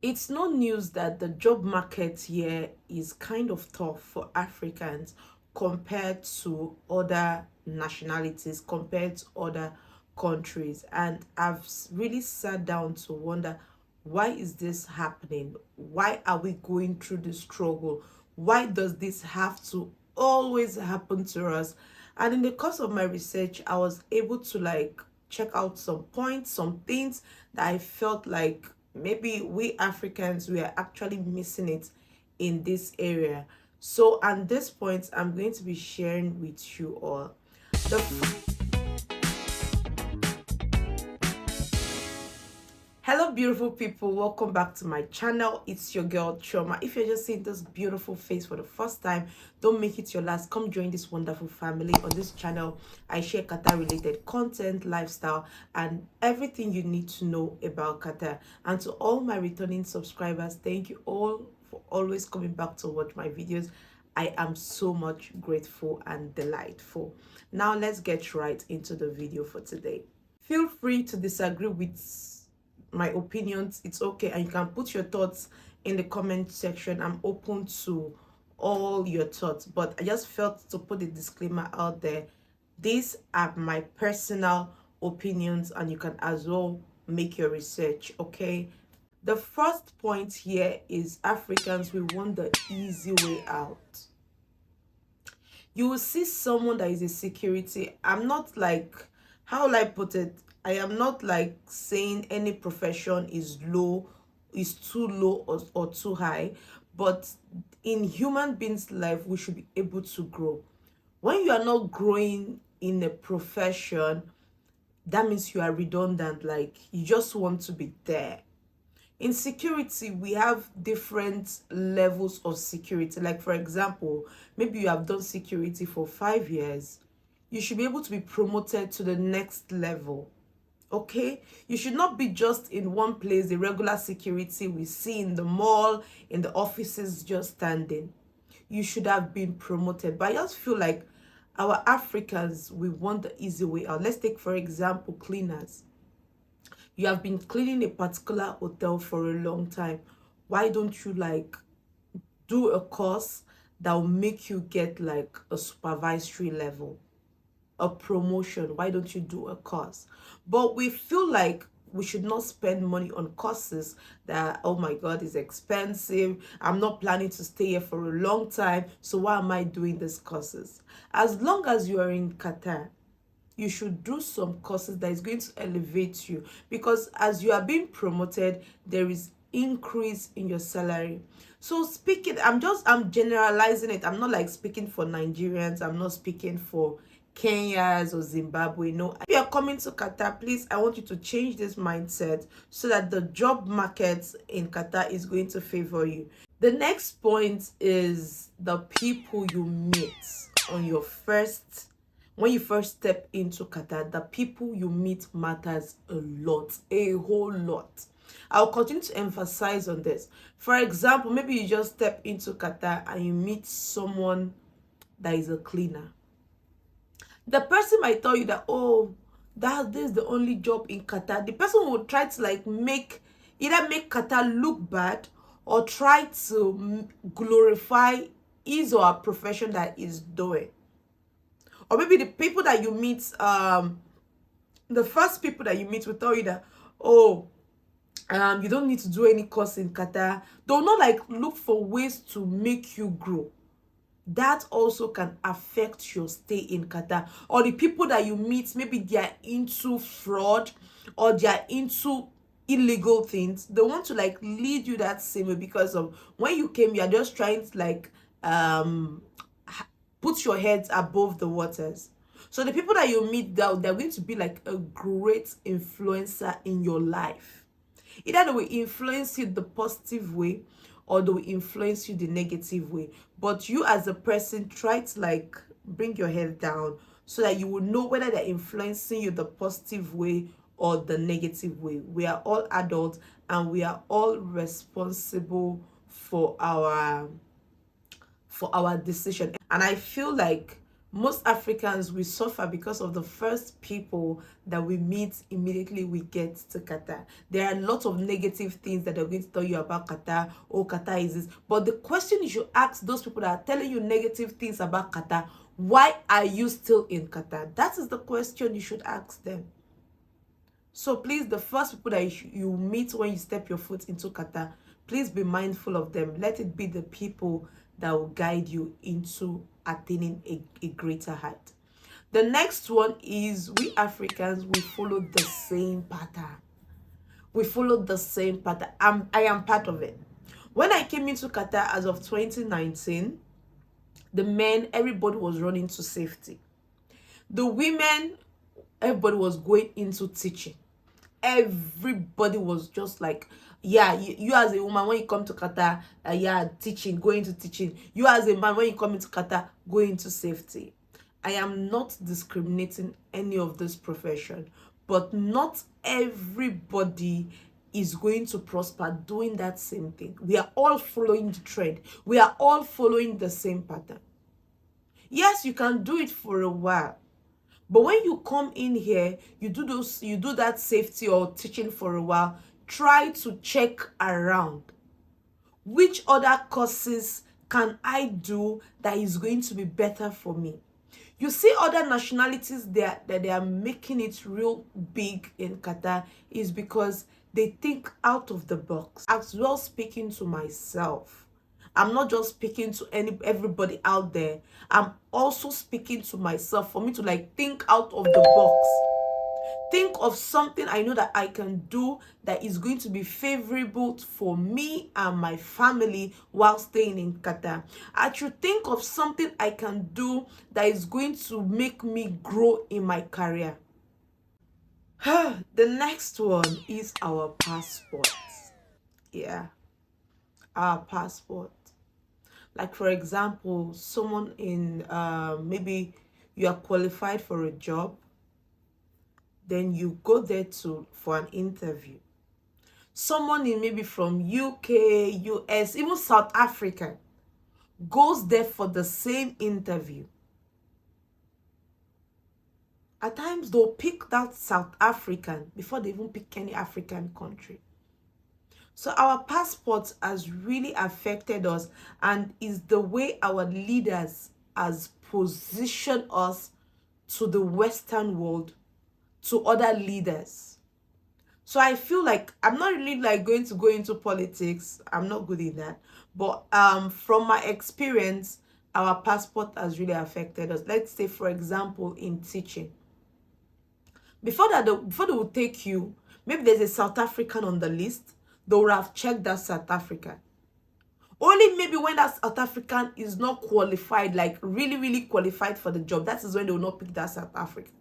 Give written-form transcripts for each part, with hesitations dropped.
It's no news that the job market here is kind of tough for Africans compared to other nationalities, compared to other countries. And really sat down to wonder, why is this happening? Why are we going through the struggle? Why does this have to always happen to us? And in the course of my research, I was able to check out some points, some things that I felt like maybe we Africans, we are actually missing it in this area. So at this point, I'm going to be sharing with you all the hello beautiful people, welcome back to my channel. It's your girl Shioma. If you're just seeing this beautiful face for the first time, don't make it your last. Come join this wonderful family. On this channel, I share Qatar related content, lifestyle, and everything you need to know about Qatar. And to all my returning subscribers, thank you all for always coming back to watch my videos. I am so much grateful and delightful. Now let's get right into the video for today. Feel free to disagree with my opinions. It's okay, and you can put your thoughts in the comment section. I'm open to all your thoughts, but I just felt to put a disclaimer out there. These are my personal opinions, and you can as well make your research. Okay, the first point here is Africans, we want the easy way out. You will see someone that is a security. I'm not like, how will I put it? I am not like saying any profession is low, is too low or too high, but in human beings' life, we should be able to grow. When you are not growing in a profession, that means you are redundant, like you just want to be there. In security, we have different levels of security. Like, for example, maybe you have done security for 5 years, you should be able to be promoted to the next level. Okay, you should not be just in one place, the regular security we see in the mall, in the offices, just standing. You should have been promoted. But I just feel like our Africans, we want the easy way out. Let's take, for example, cleaners. You have been cleaning a particular hotel for a long time. Why don't you do a course that will make you get like a supervisory level, a promotion? Why don't you do a course? But we feel like we should not spend money on courses that, oh my god, is expensive. I'm not planning to stay here for a long time, so why am I doing these courses? As long as you are in Qatar, you should do some courses that is going to elevate you, because as you are being promoted, there is increase in your salary. So speaking, I'm generalizing it. I'm not like speaking for Nigerians, I'm not speaking for Kenyans or Zimbabwe. No, if you're coming to Qatar, please, I want you to change this mindset so that the job market in Qatar is going to favor you. The next point is the people you meet on your first, when you first step into Qatar. The people you meet matters a lot, a whole lot. I'll continue to emphasize on this. For example, maybe you just step into Qatar and you meet someone that is a cleaner. The person might tell you that, oh, this is the only job in Qatar. The person will try to either make Qatar look bad, or try to glorify his or her profession that he's doing. Or maybe the people that you meet, the first people that you meet will tell you that, oh, you don't need to do any course in Qatar. They'll not look for ways to make you grow. That also can affect your stay in Qatar. Or the people that you meet, maybe they are into fraud, or they are into illegal things. They want to lead you that same way, because of when you came, you are just trying to put your heads above the waters. So the people that you meet, they're going to be like a great influencer in your life. Either they will influence you the positive way, or they will influence you the negative way. But you as a person, try to bring your head down so that you will know whether they're influencing you the positive way or the negative way. We are all adults, and we are all responsible for our decision. And I feel like Most Africans, we suffer because of the first people that we meet immediately we get to Qatar. There are a lot of negative things that they're going to tell you about Qatar. Oh, Qatar is this. But the question you should ask those people that are telling you negative things about Qatar, why are you still in Qatar? That is the question you should ask them. So please, the first people that you meet when you step your foot into Qatar, please be mindful of them. Let it be the people that will guide you into attaining a greater height. The next one is, we Africans, we follow the same pattern. We follow the same pattern. I am part of it. When I came into Qatar as of 2019, the men, everybody was running to safety. The women, everybody was going into teaching. Everybody was just like, yeah, you as a woman, when you come to Qatar, yeah, teaching, going to teaching. You as a man, when you come into Qatar, go into safety. I am not discriminating any of this profession, but not everybody is going to prosper doing that same thing. We are all following the trend. We are all following the same pattern. Yes, you can do it for a while, but when you come in here, you do that safety or teaching for a while, try to check around. Which other courses can I do that is going to be better for me? You see other nationalities that they are making it real big in Qatar is because they think out of the box. As well, speaking to myself, I'm not just speaking to everybody out there. I'm also speaking to myself, for me to like think out of the box. Think of something I know that I can do that is going to be favorable for me and my family while staying in Qatar. I should think of something I can do that is going to make me grow in my career. The next one is our passport. Yeah, our passport. Like, for example, someone in maybe you are qualified for a job, then you go there for an interview. Someone in maybe from UK, US, even South Africa goes there for the same interview. At times they'll pick that South African before they even pick any African country. So our passport has really affected us, and is the way our leaders has positioned us to the Western world, to other leaders. So I feel like I'm not really like going to go into politics. I'm not good in that. But from my experience, our passport has really affected us. Let's say, for example, in teaching. Before they will take you, maybe there's a South African on the list, they will have checked that South African. Only maybe when that South African is not qualified, like really, really qualified for the job, that is when they will not pick that South African.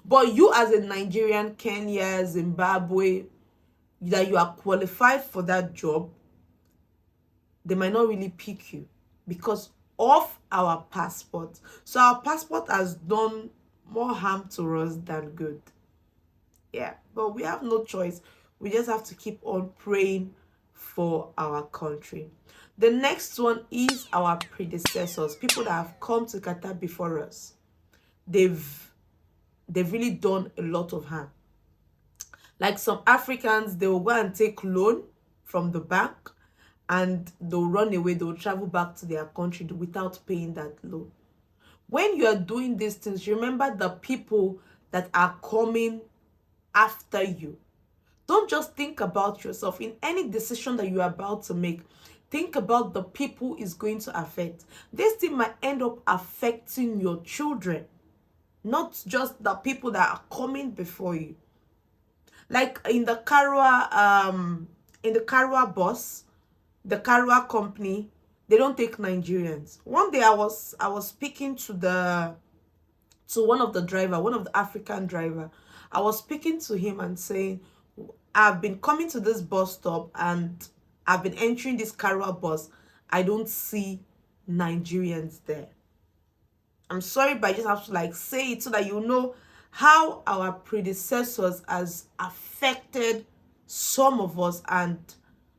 But you as a Nigerian, Kenya, Zimbabwe, that you are qualified for that job, they might not really pick you because of our passport. So our passport has done more harm to us than good. Yeah, but we have no choice. We just have to keep on praying for our country. The next one is our predecessors, people that have come to Qatar before us. They've really done a lot of harm. Like some Africans, they will go and take loan from the bank and they'll run away, they'll travel back to their country without paying that loan. When you are doing these things, remember the people that are coming after you. Don't just think about yourself. In any decision that you are about to make, think about the people it's going to affect. This thing might end up affecting your children, not just the people that are coming before you. Like in the Karwa bus, the Karwa company, they don't take Nigerians. One day I was speaking to one of the African driver. I was speaking to him and saying, I've been coming to this bus stop and I've been entering this Karwa bus. I don't see Nigerians there. I'm sorry, but I just have to like say it so that you know how our predecessors has affected some of us, and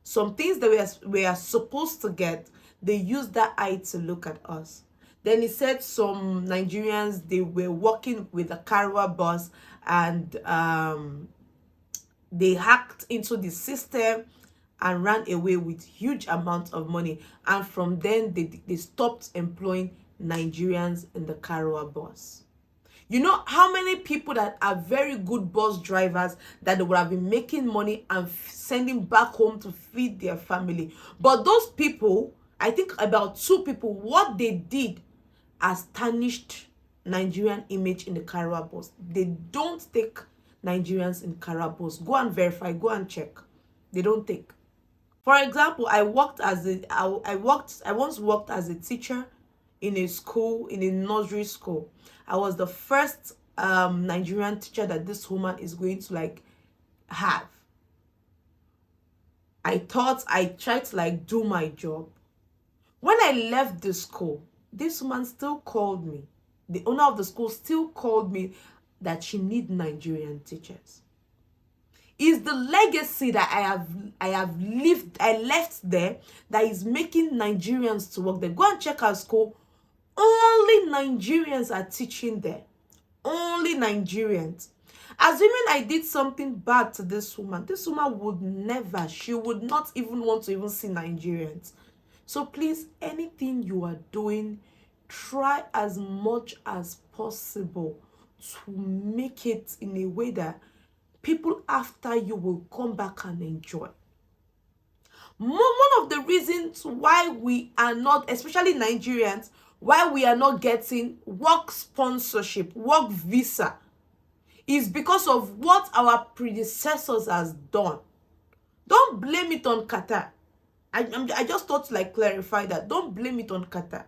some things that we are supposed to get, they use that eye to look at us. Then he said some Nigerians, they were working with a Karwa bus, and they hacked into the system and ran away with huge amounts of money. And from then, they stopped employing Nigerians in the Karwa bus. You know how many people that are very good bus drivers that they would have been making money and sending back home to feed their family. But those people, I think about 2 people, what they did has tarnished Nigerian image in the Karwa bus. They don't take Nigerians in Karwa bus. Go and verify, go and check. They don't take. For example, I once worked as a teacher in a school, in a nursery school. I was the first Nigerian teacher that this woman is going to like have. I tried to like do my job. When I left the school, this woman still called me. The owner of the school still called me that she need Nigerian teachers. Is the legacy that I left there that is making Nigerians to work there. Go and check our school. Only Nigerians are teaching there. Only Nigerians. Assuming I did something bad to this woman would never, she would not even want to even see Nigerians. So please, anything you are doing, try as much as possible to make it in a way that people after you will come back and enjoy. One of the reasons why we are not, especially Nigerians, why we are not getting work sponsorship, work visa, is because of what our predecessors has done. Don't blame it on Qatar. I just thought to like clarify that. Don't blame it on Qatar.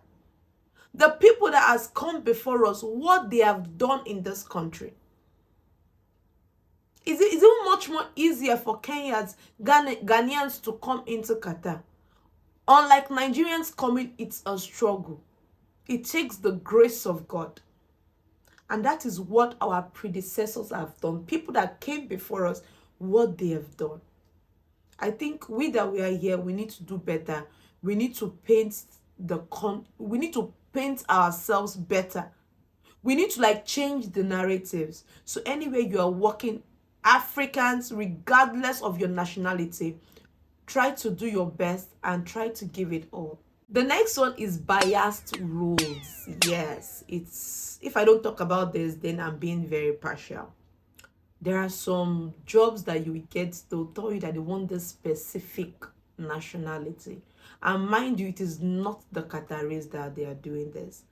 The people that has come before us, what they have done in this country. Is it much more easier for Ghanaians to come into Qatar? Unlike Nigerians coming, it's a struggle. It takes the grace of God. And that is what our predecessors have done. People that came before us, what they have done. I think we are here, we need to do better. We need to paint we need to paint ourselves better. We need to like change the narratives. So anywhere you are working, Africans, regardless of your nationality, try to do your best and try to give it all. The next one is biased rules. Yes, if I don't talk about this, then I'm being very partial. There are some jobs that you will get, they'll tell you that they want this specific nationality. And mind you, it is not the Qataris that they are doing this.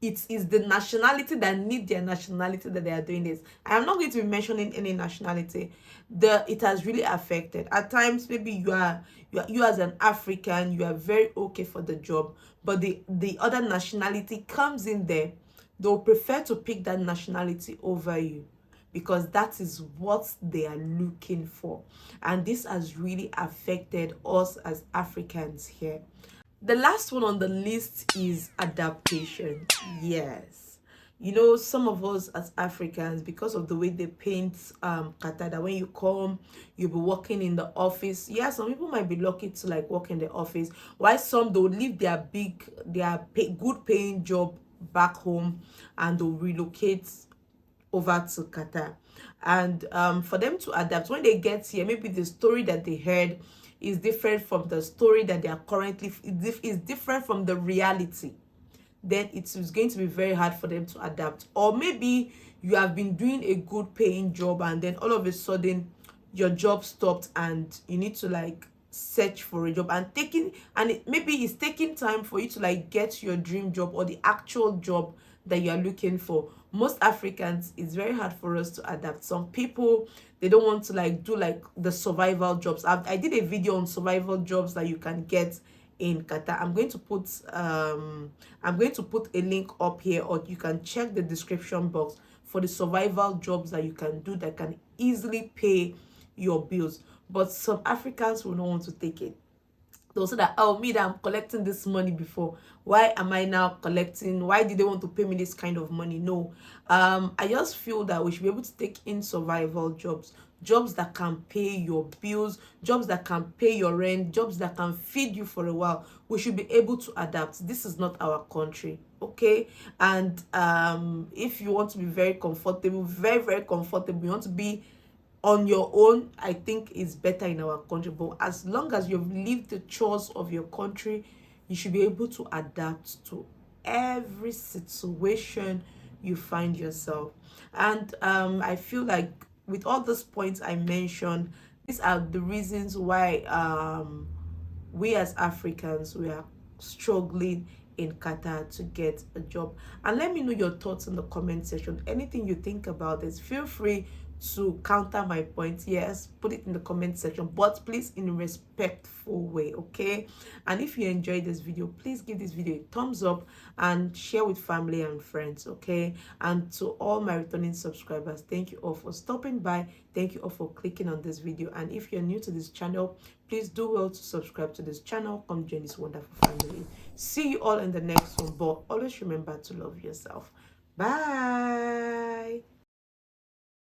It is the nationality that need their nationality that they are doing this. I am not going to be mentioning any nationality. It has really affected. At times, maybe you as an African, you are very okay for the job, but the other nationality comes in there. They'll prefer to pick that nationality over you, because that is what they are looking for. And this has really affected us as Africans here. The last one on the list is adaptation. Yes. You know, some of us as Africans, because of the way they paint Qatar, that when you come, you'll be working in the office. Yeah, some people might be lucky to like work in the office, while some they'll leave their good paying job back home and they'll relocate over to Qatar. And for them to adapt, when they get here, maybe the story that they heard is different from the story that they are currently, is different from the reality, then it is going to be very hard for them to adapt. Or maybe you have been doing a good paying job and then all of a sudden your job stopped and you need to like search for a job, and maybe it's taking time for you to like get your dream job or the actual job that you are looking for. Most Africans, it's very hard for us to adapt. Some people, they don't want to like do like the survival jobs. I did a video on survival jobs that you can get in Qatar. I'm going to put a link up here, or you can check the description box for the survival jobs that you can do that can easily pay your bills. But some Africans will not want to take it. they'll say that, oh, me that I'm collecting this money before, why am I now collecting? Why did they want to pay me this kind of money? No. I just feel that we should be able to take in survival jobs, jobs that can pay your bills, jobs that can pay your rent, jobs that can feed you for a while. We should be able to adapt. This is not our country, okay? And if you want to be very comfortable, very, very comfortable, you want to be on your own, I think is better in our country. But as long as you've lived the chores of your country, you should be able to adapt to every situation you find yourself. And I feel like with all those points I mentioned, these are the reasons why we as Africans, we are struggling in Qatar to get a job. And let me know your thoughts in the comment section. Anything you think about this, feel free to counter my points. Yes, put it in the comment section, but please in a respectful way, okay? And if you enjoyed this video, please give this video a thumbs up and share with family and friends, okay? And to all my returning subscribers, thank you all for stopping by. Thank you all for clicking on this video. And if you're new to this channel, please do well to subscribe to this channel. Come join this wonderful family. See you all in the next one, but always remember to love yourself. Bye.